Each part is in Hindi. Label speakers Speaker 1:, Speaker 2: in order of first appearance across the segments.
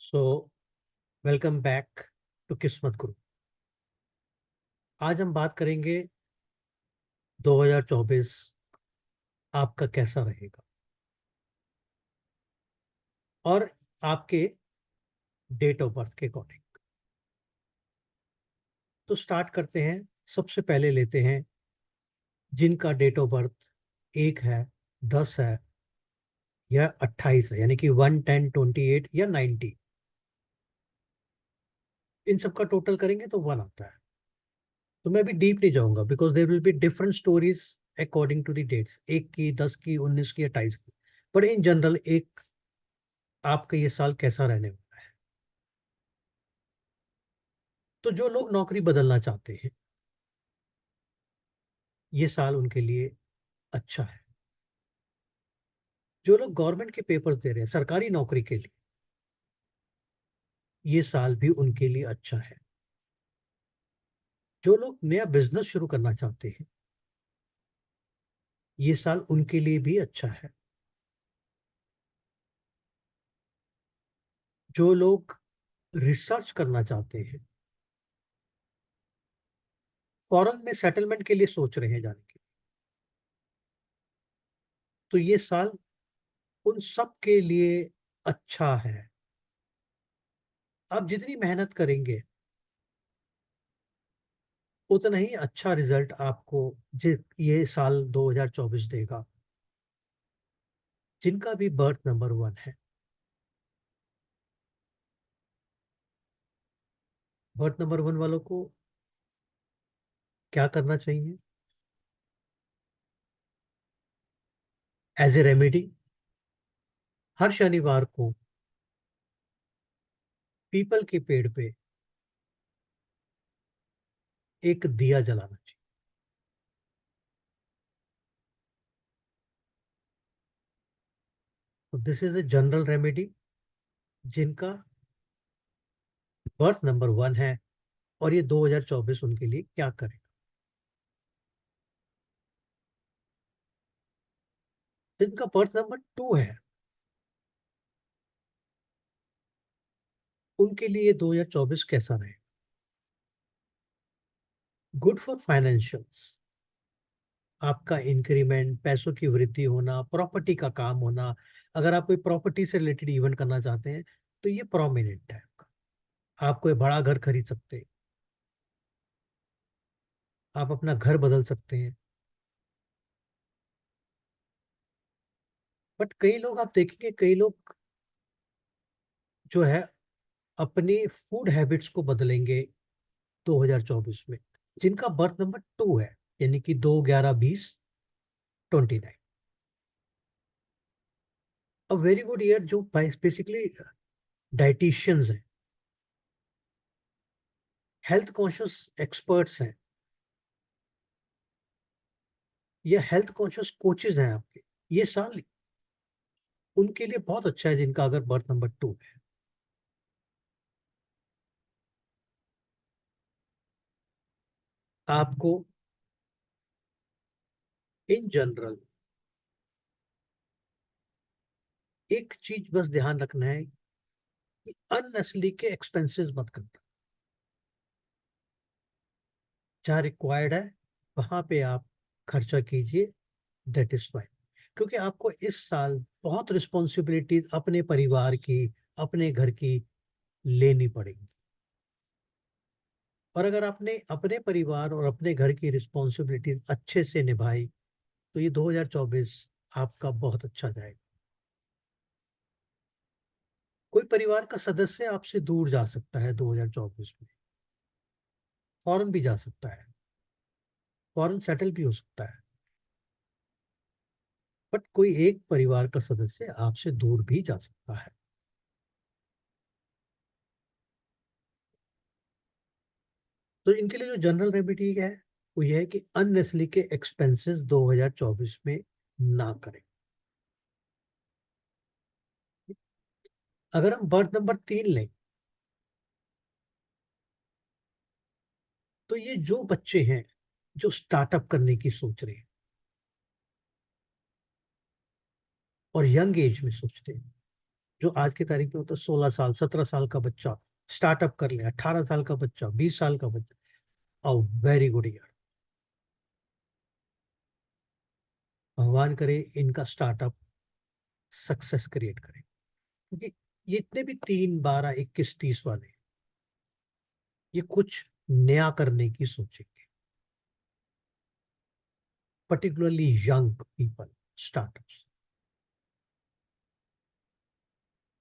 Speaker 1: सो वेलकम बैक टू किस्मत गुरु। आज हम बात करेंगे 2024 आपका कैसा रहेगा और आपके डेट ऑफ बर्थ के अकॉर्डिंग। तो स्टार्ट करते हैं। सबसे पहले लेते हैं जिनका डेट ऑफ बर्थ 1 है, 10 है या 28 है, यानी कि 1, 10, 28 या 90। इन सबका टोटल करेंगे तो 1 आता है। तो मैं भी डीप नहीं जाऊंगा because there will be different stories according to the dates, 1 की, 10 की, 19 की, 28 की। बट इन जनरल एक आपका ये साल कैसा रहने वाला है। तो जो लोग नौकरी बदलना चाहते हैं, ये साल उनके लिए अच्छा है। जो लोग गवर्नमेंट के पेपर्स दे रहे हैं सरकारी नौकरी के लिए, ये साल भी उनके लिए अच्छा है। जो लोग नया बिजनेस शुरू करना चाहते हैं, ये साल उनके लिए भी अच्छा है। जो लोग रिसर्च करना चाहते हैं, फॉरेन में सेटलमेंट के लिए सोच रहे हैं जाने के, तो ये साल उन सब के लिए अच्छा है। आप जितनी मेहनत करेंगे उतना ही अच्छा रिजल्ट आपको ये साल 2024 देगा। जिनका भी बर्थ नंबर 1 है, बर्थ नंबर 1 वालों को क्या करना चाहिए? एज ए रेमेडी, हर शनिवार को पीपल के पेड़ पे एक दिया जलाना चाहिए। तो this is a general remedy. जिनका बर्थ नंबर 1 है और ये 2024 उनके लिए क्या करेगा। जिनका बर्थ नंबर 2 है, उनके लिए 2024 कैसा रहेगा? Good for financials. आपका इंक्रीमेंट, पैसों की वृद्धि होना, प्रॉपर्टी का काम होना। अगर आप कोई प्रॉपर्टी से रिलेटेड इवेंट करना चाहते हैं तो ये प्रोमिनेंट है आपका। आप कोई बड़ा घर खरीद सकते हैं, आप अपना घर बदल सकते हैं। बट कई लोग, आप देखेंगे कई लोग जो है अपनी फूड हैबिट्स को बदलेंगे 2024 में। जिनका बर्थ नंबर 2 है, यानी कि 2, 11, 20, 29। A very good year. जो बेसिकली डाइटिशियंस हैं, हेल्थ कॉन्शियस एक्सपर्ट्स हैं या हेल्थ कॉन्शियस कोचेज हैं आपके, ये साल उनके लिए बहुत अच्छा है जिनका अगर बर्थ नंबर 2 है। आपको इन जनरल एक चीज बस ध्यान रखना है कि अननेसेसरी के एक्सपेंसेस मत करना। जहाँ रिक्वायर्ड है वहां पे आप खर्चा कीजिए, दैट इज फाइन। क्योंकि आपको इस साल बहुत रिस्पॉन्सिबिलिटीज अपने परिवार की, अपने घर की लेनी पड़ेगी। और अगर आपने अपने परिवार और अपने घर की रिस्पॉन्सिबिलिटीज अच्छे से निभाई तो ये 2024 आपका बहुत अच्छा जाएगा। कोई परिवार का सदस्य आपसे दूर जा सकता है 2024 में, फॉरेन भी जा सकता है, फॉरेन सेटल भी हो सकता है। बट कोई एक परिवार का सदस्य आपसे दूर भी जा सकता है। तो इनके लिए जो जनरल रेमेडी है वो ये है कि अननेसेसरी के एक्सपेंसेस 2024 में ना करें। अगर हम बर्थ नंबर 3 लें, तो ये जो बच्चे हैं जो स्टार्टअप करने की सोच रहे हैं और यंग एज में सोचते हैं, जो आज की तारीख में होता है 16 साल 17 साल का बच्चा स्टार्टअप कर ले, 18 साल का बच्चा, 20 साल का बच्चा। ओ वेरी गुड यार, भगवान करे इनका स्टार्टअप सक्सेस क्रिएट करे, क्योंकि ये इतने भी 3 12 21 30 वाले, ये कुछ नया करने की सोचेंगे, पर्टिकुलरली यंग पीपल स्टार्टअप्स।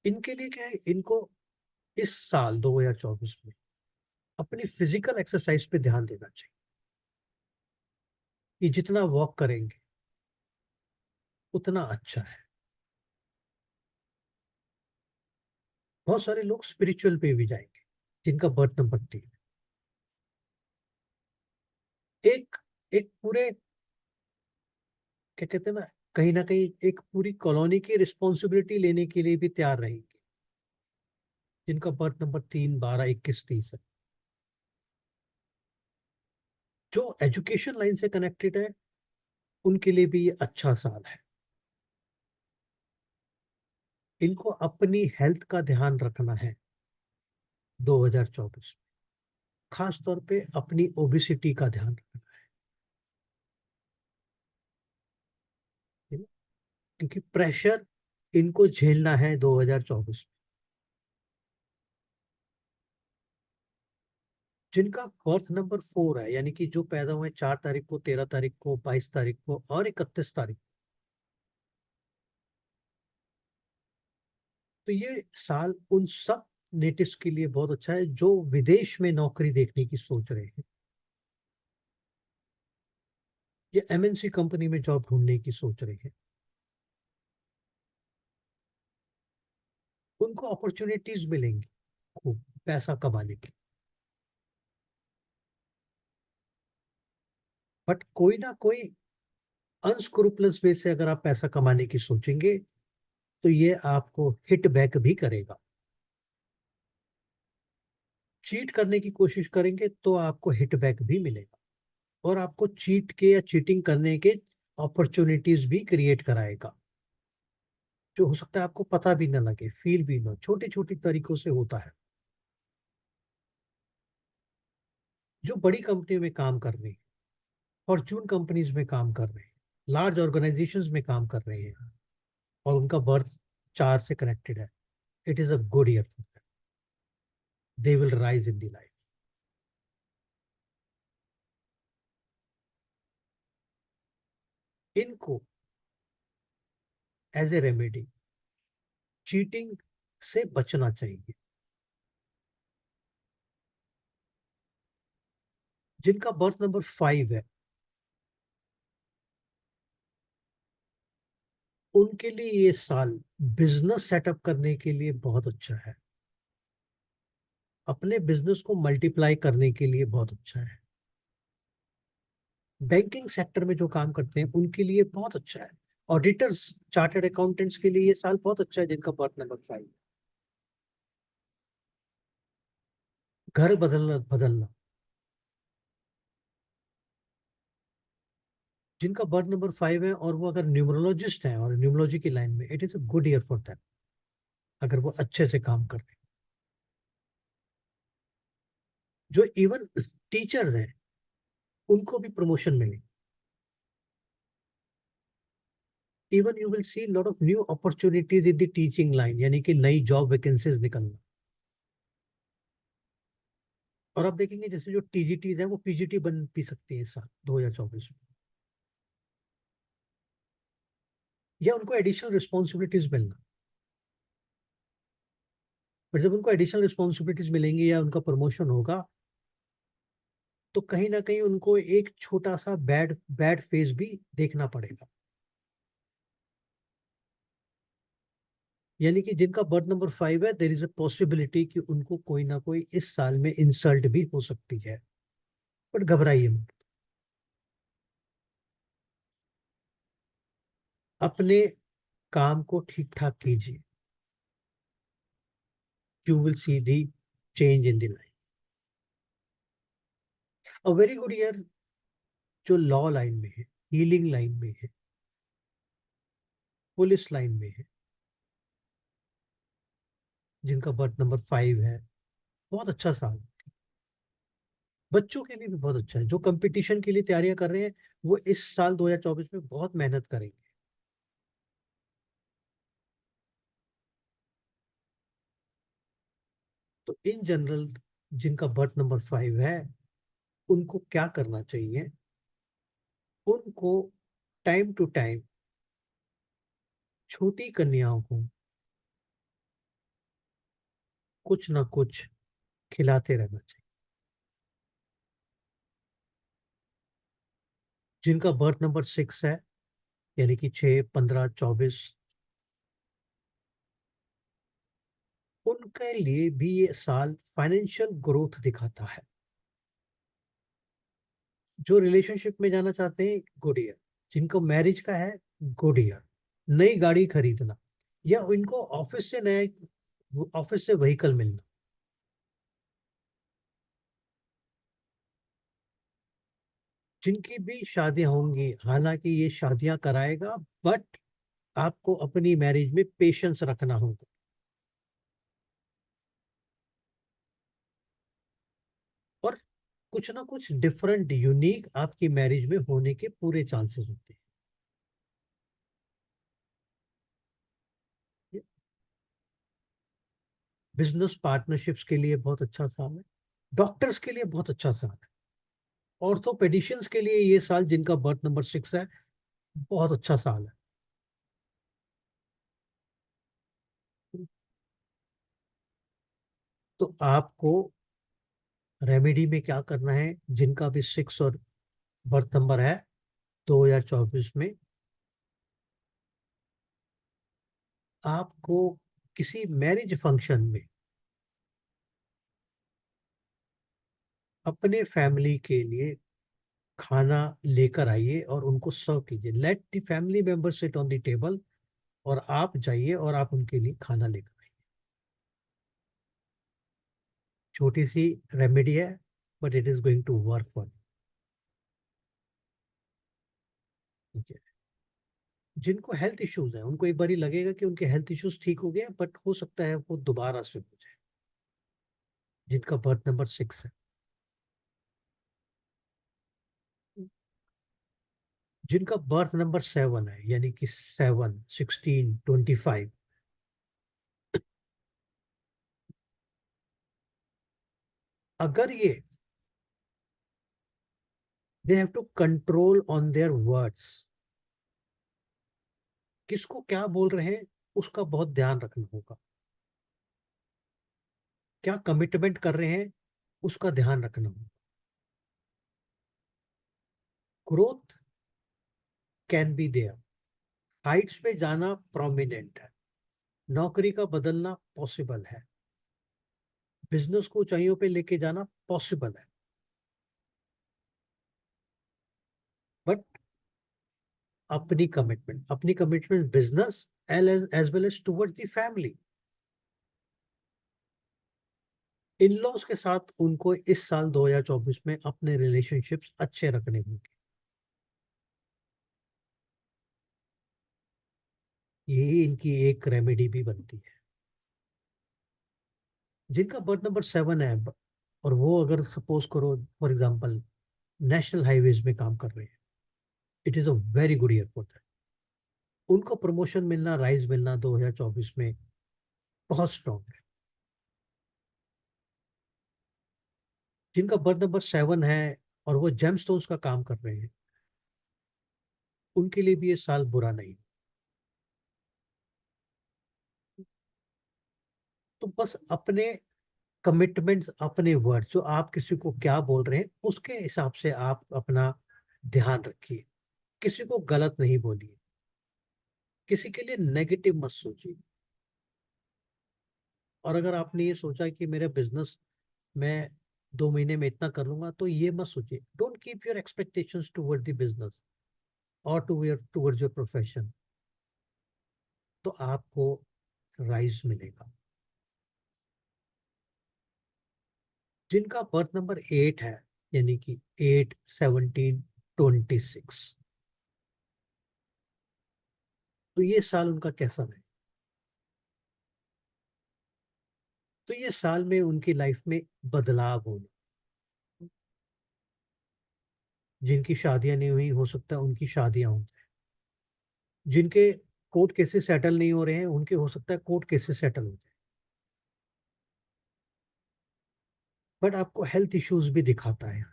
Speaker 1: इनके लिए क्या है, इनको इस साल 2024 में अपनी फिजिकल एक्सरसाइज पे ध्यान देना चाहिए। ये जितना वॉक करेंगे उतना अच्छा है। बहुत सारे लोग स्पिरिचुअल पे भी जाएंगे जिनका बर्थ नंबर 3। एक एक पूरे, क्या कहते हैं ना कहीं एक पूरी कॉलोनी की रिस्पॉन्सिबिलिटी लेने के लिए भी तैयार रहेंगे जिनका बर्थ नंबर 3 12 21 30 है। जो एजुकेशन लाइन से कनेक्टेड है उनके लिए भी ये अच्छा साल है। इनको अपनी हेल्थ का ध्यान रखना है 2024 में, खास तौर पे अपनी ओबिसिटी का ध्यान रखना है, क्योंकि प्रेशर इनको झेलना है 2024 में। जिनका बर्थ नंबर 4 है, यानी कि जो पैदा हुए 4 तारीख को, 13 तारीख को, 22 तारीख को और 31 तारीख, तो ये साल उन सब नेटिव्स के लिए बहुत अच्छा है जो विदेश में नौकरी देखने की सोच रहे हैं या एमएनसी कंपनी में जॉब ढूंढने की सोच रहे हैं। उनको अपॉर्चुनिटीज मिलेंगी खूब पैसा कमाने की। बट कोई ना कोई अनस्क्रूपलस वे से अगर आप पैसा कमाने की सोचेंगे तो ये आपको हिट बैक भी करेगा। चीट करने की कोशिश करेंगे तो आपको हिट बैक भी मिलेगा, और आपको चीट के या चीटिंग करने के अपॉर्चुनिटीज भी क्रिएट कराएगा, जो हो सकता है आपको पता भी ना लगे, फील भी ना, छोटी छोटी तरीकों से होता है। जो बड़ी कंपनियों में काम कर रहे हैं, फॉर्चून कंपनीज में काम कर रहे हैं, लार्ज ऑर्गेनाइजेशंस में काम कर रहे हैं, और उनका बर्थ 4 से कनेक्टेड है, it is a good year for them, they will rise in the life. इनको एज ए रेमेडी चीटिंग से बचना चाहिए। जिनका बर्थ नंबर 5 है उनके लिए ये साल बिजनेस सेटअप करने के लिए बहुत अच्छा है, अपने बिजनेस को मल्टीप्लाई करने के लिए बहुत अच्छा है। बैंकिंग सेक्टर में जो काम करते हैं उनके लिए बहुत अच्छा है। ऑडिटर्स, चार्टर्ड अकाउंटेंट्स के लिए ये साल बहुत अच्छा है जिनका बर्थ नंबर 5। घर बदलना बदलना, जिनका बर्थ नंबर 5 है और वो अगर न्यूमरोलॉजिस्ट हैं और न्यूमरोलॉजी की लाइन में, it is a good year for them, अगर वो अच्छे से काम कर रहे हैं। जो इवन टीचर्स हैं उनको भी प्रमोशन मिलेगी। Even you will see lot of new opportunities in the teaching line, यानी कि नई जॉब वैकेंसीज निकलना। और आप देखेंगे जैसे जो टीजीटीज है वो पीजीटी बन भी सकती है इस साल 2024 में, या उनको एडिशनल रिस्पॉन्सिबिलिटीज मिलना। पर जब उनको एडिशनल रिस्पॉन्सिबिलिटीज मिलेंगी या उनका प्रमोशन होगा तो कहीं ना कहीं उनको एक छोटा सा बैड बैड फेज भी देखना पड़ेगा। यानी कि जिनका बर्थ नंबर 5 है, देर इज अ पॉसिबिलिटी कि उनको कोई ना कोई इस साल में इंसल्ट भी हो सकती है। बट घबराइए मत, अपने काम को ठीक ठाक कीजिए, you will see the change in the life. A very good year जो लॉ लाइन में है, हीलिंग लाइन में है, पुलिस लाइन में है, जिनका बर्थ नंबर 5 है, बहुत अच्छा साल। बच्चों के लिए भी बहुत अच्छा है, जो कंपटीशन के लिए तैयारियां कर रहे हैं वो इस साल 2024 में बहुत मेहनत करेंगे। तो इन जनरल जिनका बर्थ नंबर 5 है, उनको क्या करना चाहिए? उनको टाइम टू टाइम छोटी कन्याओं को कुछ ना कुछ खिलाते रहना चाहिए। जिनका बर्थ नंबर 6 है, यानी कि 6, 15, 24, उनके लिए भी ये साल फाइनेंशियल ग्रोथ दिखाता है। जो रिलेशनशिप में जाना चाहते हैं, गुड ईयर। जिनको मैरिज का है, गुड ईयर। नई गाड़ी खरीदना, या इनको ऑफिस से व्हीकल मिलना। जिनकी भी शादियां होंगी, हालांकि ये शादियां कराएगा, बट आपको अपनी मैरिज में पेशेंस रखना होगा। और कुछ ना कुछ डिफरेंट यूनिक आपकी मैरिज में होने के पूरे चांसेस होते हैं। बिजनेस पार्टनरशिप्स के लिए बहुत अच्छा साल है। डॉक्टर्स के लिए बहुत अच्छा साल है। ऑर्थोपेडिशियंस के लिए ये साल, जिनका बर्थ नंबर 6 है, बहुत अच्छा साल है। तो आपको रेमेडी में क्या करना है? जिनका भी 6 और बर्थ नंबर है 2024 में, आपको किसी मैरिज फंक्शन में अपने फैमिली के लिए खाना लेकर आइए और उनको सर्व कीजिए। Let the family member sit on the table, और आप जाइए और आप उनके लिए खाना लेकर आइए। छोटी सी रेमेडी है, but it is going to work for. ठीक है। जिनको हेल्थ इश्यूज है, उनको एक बार लगेगा कि उनके हेल्थ इश्यूज ठीक हो गए, बट हो सकता है वो दोबारा से हो जाए। जिनका बर्थ नंबर 6 है। जिनका बर्थ नंबर 7 है, यानी कि 7, 16, 25, अगर ये they have to control on their words, किसको क्या बोल रहे हैं उसका बहुत ध्यान रखना होगा। क्या कमिटमेंट कर रहे हैं उसका ध्यान रखना होगा। Growth can be there. Heights पे जाना प्रोमिनेंट है। नौकरी का बदलना पॉसिबल है। बिजनेस को ऊंचाइयों पे लेके जाना पॉसिबल है। बट अपनी commitment business as well as towards the family. In laws के साथ उनको इस साल 2024 में अपने रिलेशनशिप्स अच्छे रखने होंगे। यही इनकी एक रेमेडी भी बनती है। जिनका बर्थ नंबर 7 है, और वो अगर सपोज करो फॉर एग्जांपल नेशनल हाईवेज में काम कर रहे हैं, it is a very good year for that. उनको प्रमोशन मिलना, राइज मिलना 2024 में बहुत स्ट्रांग है। जिनका बर्थ नंबर 7 है और वो जेमस्टोन्स का काम कर रहे हैं, उनके लिए भी ये साल बुरा नहीं। तो बस अपने कमिटमेंट्स, अपने वर्ड, जो आप किसी को क्या बोल रहे हैं उसके हिसाब से आप अपना ध्यान रखिए। किसी को गलत नहीं बोलिए। किसी के लिए नेगेटिव मत सोचिए। और अगर आपने ये सोचा कि मेरा बिजनेस मैं 2 महीने में इतना कर लूंगा, तो ये मत सोचिए। Don't keep your expectations toward the business और टुवर्ड्स योर प्रोफेशन। तो आपको राइज मिलेगा। जिनका बर्थ नंबर 8 है, यानी कि 8, 17, 26, तो ये साल उनका कैसा है? तो ये साल में उनकी लाइफ में बदलाव होने, जिनकी शादियां नहीं हुई हो सकता है उनकी शादियां हो जाए, जिनके कोर्ट केसेस सेटल नहीं हो रहे हैं उनके हो सकता है कोर्ट केसेस सेटल हो जाए। बट आपको हेल्थ इश्यूज भी दिखाता है,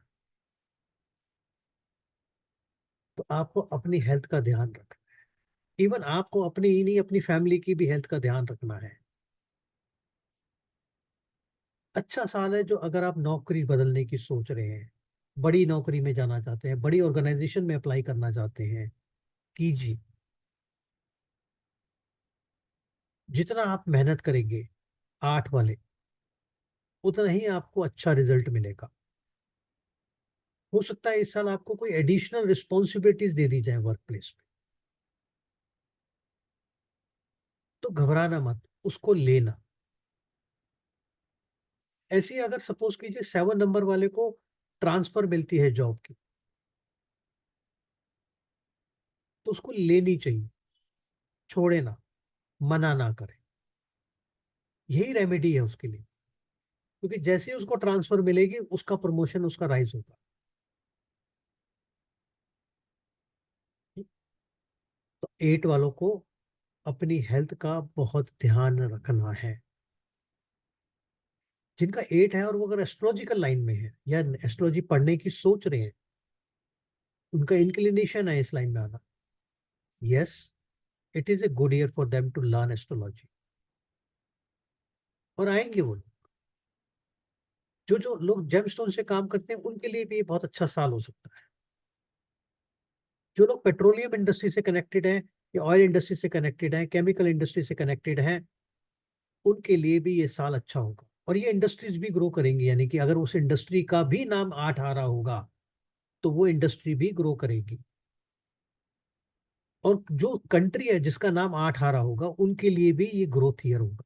Speaker 1: तो आपको अपनी हेल्थ का ध्यान रखना। इवन आपको अपनी ही नहीं अपनी फैमिली की भी हेल्थ का ध्यान रखना है। अच्छा साल है जो अगर आप नौकरी बदलने की सोच रहे हैं, बड़ी नौकरी में जाना चाहते हैं, बड़ी ऑर्गेनाइजेशन में अप्लाई करना चाहते हैं, कीजिए। जितना आप मेहनत करेंगे 8 वाले, उतना ही आपको अच्छा रिजल्ट मिलेगा। हो सकता है इस साल आपको कोई एडिशनल रिस्पॉन्सिबिलिटीज दे दी जाए वर्क प्लेस पे, तो घबराना मत, उसको लेना। ऐसे ही अगर सपोज कीजिए 7 नंबर वाले को ट्रांसफर मिलती है जॉब की, तो उसको लेनी चाहिए, छोड़े ना, मना ना करें। यही रेमेडी है उसके लिए, क्योंकि जैसे ही उसको ट्रांसफर मिलेगी उसका प्रमोशन, उसका राइज होगा। तो 8 वालों को अपनी हेल्थ का बहुत ध्यान रखना है। जिनका 8 है और वो अगर एस्ट्रोलॉजिकल लाइन में है या एस्ट्रोलॉजी पढ़ने की सोच रहे हैं, उनका इंक्लिनेशन है इस लाइन में आना, yes, it is a good year for them to learn astrology. और आएंगे वो लोग। जो जो लोग जेमस्टोन से काम करते हैं उनके लिए भी ये बहुत अच्छा साल हो सकता है। जो लोग पेट्रोलियम इंडस्ट्री से कनेक्टेड हैं या ऑयल इंडस्ट्री से कनेक्टेड हैं, केमिकल इंडस्ट्री से कनेक्टेड हैं, उनके लिए भी ये साल अच्छा होगा। और ये इंडस्ट्रीज भी ग्रो करेंगी, यानी कि अगर उस इंडस्ट्री का भी नाम 8 आ रहा होगा तो वो इंडस्ट्री भी ग्रो करेगी। और जो कंट्री है जिसका नाम 8 आ रहा होगा उनके लिए भी ये ग्रोथ ईयर होगा,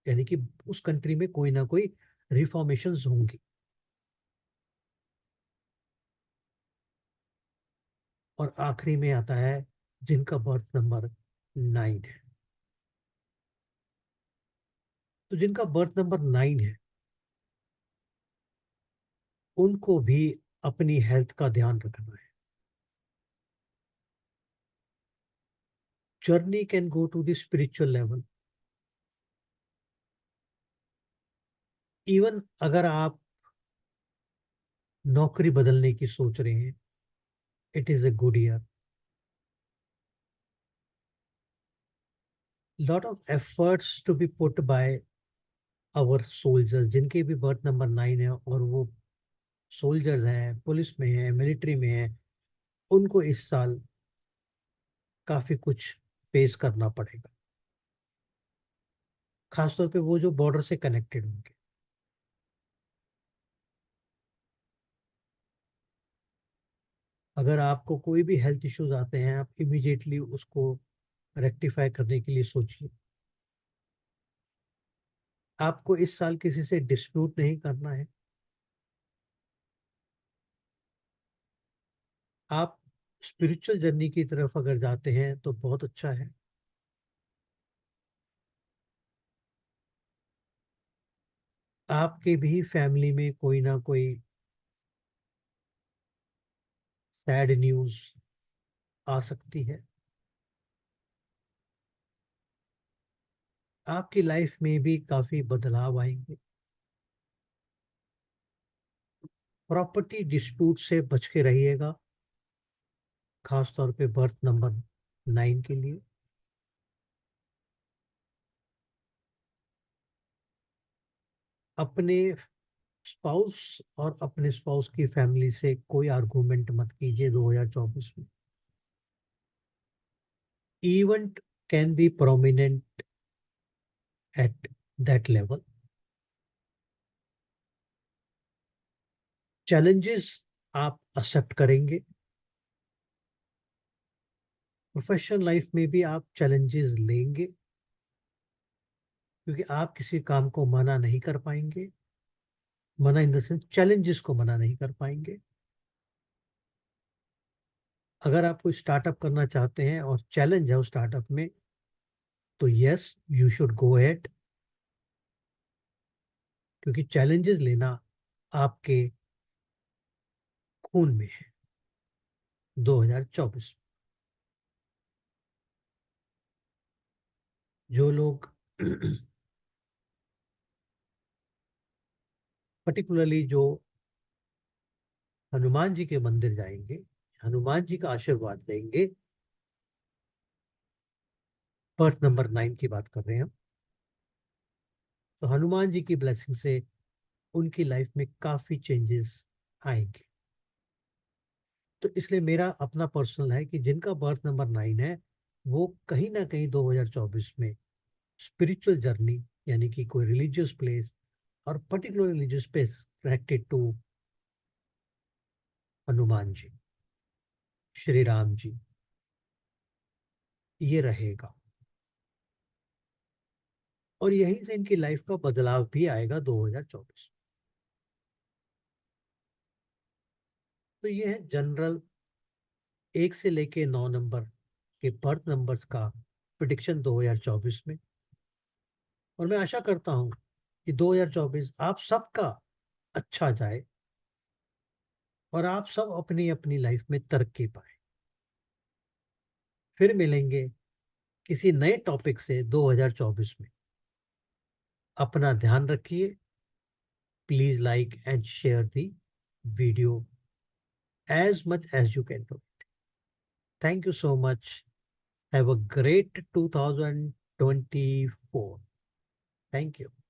Speaker 1: यानी कि उस कंट्री में कोई ना कोई रिफॉर्मेशंस होंगी। और आखिरी में आता है जिनका बर्थ नंबर 9 है। तो जिनका बर्थ नंबर 9 है उनको भी अपनी हेल्थ का ध्यान रखना है। Journey can go to the spiritual level. Even अगर आप नौकरी बदलने की सोच रहे हैं, it is a good year. Lot of efforts to be put by our soldiers, जिनके भी बर्थ नंबर 9 है और वो सोल्जर्स हैं, पुलिस में हैं, मिलिट्री में हैं, उनको इस साल काफी कुछ फेस करना पड़ेगा। खासतौर पे वो जो बॉर्डर से कनेक्टेड होंगे। अगर आपको कोई भी हेल्थ इश्यूज आते हैं, आप इमीडिएटली उसको रेक्टिफाई करने के लिए सोचिए। आपको इस साल किसी से डिस्प्यूट नहीं करना है। आप स्पिरिचुअल जर्नी की तरफ अगर जाते हैं तो बहुत अच्छा है। आपके भी फैमिली में कोई ना कोई सैड न्यूज आ सकती है। आपकी लाइफ में भी काफी बदलाव आएंगे। प्रॉपर्टी डिस्प्यूट से बच के रहिएगा, खास तौर पे बर्थ नंबर 9 के लिए। अपने स्पाउस और अपने स्पाउस की फैमिली से कोई आर्गूमेंट मत कीजिए 2024 में। Event can be prominent at that level. Challenges आप एक्सेप्ट करेंगे। प्रोफेशनल लाइफ में भी आप चैलेंजेस लेंगे, क्योंकि आप किसी काम को मना नहीं कर पाएंगे। मना इन द सेंस चैलेंजेस को मना नहीं कर पाएंगे। अगर आप कोई स्टार्टअप करना चाहते हैं और चैलेंज है उस स्टार्टअप में, तो yes, you should go at. क्योंकि चैलेंजेस लेना आपके खून में है 2024 में। जो लोग पर्टिकुलरली जो हनुमान जी के मंदिर जाएंगे, हनुमान जी का आशीर्वाद लेंगे, बर्थ नंबर 9 की बात कर रहे हैं हम, तो हनुमान जी की ब्लेसिंग से उनकी लाइफ में काफी चेंजेस आएंगे। तो इसलिए मेरा अपना पर्सनल है कि जिनका बर्थ नंबर 9 है, वो कहीं ना कहीं 2024 में स्पिरिचुअल जर्नी, यानी कि कोई रिलीजियस प्लेस, और particular religious place connected to Hanuman ji, Shri Ram ji, ये रहेगा। और यहीं से इनकी लाइफ का बदलाव भी आएगा 2024। तो ये है जनरल 1 से लेके 9 नंबर के बर्थ नंबर्स का प्रिडिक्शन 2024 में। और मैं आशा करता हूं कि 2024 आप सबका अच्छा जाए और आप सब अपनी अपनी लाइफ में तरक्की पाए। फिर मिलेंगे किसी नए टॉपिक से 2024 में। अपना ध्यान रखिए। Please like and share the video as much as you can do. Thank you so much. Have a great 2024. Thank you.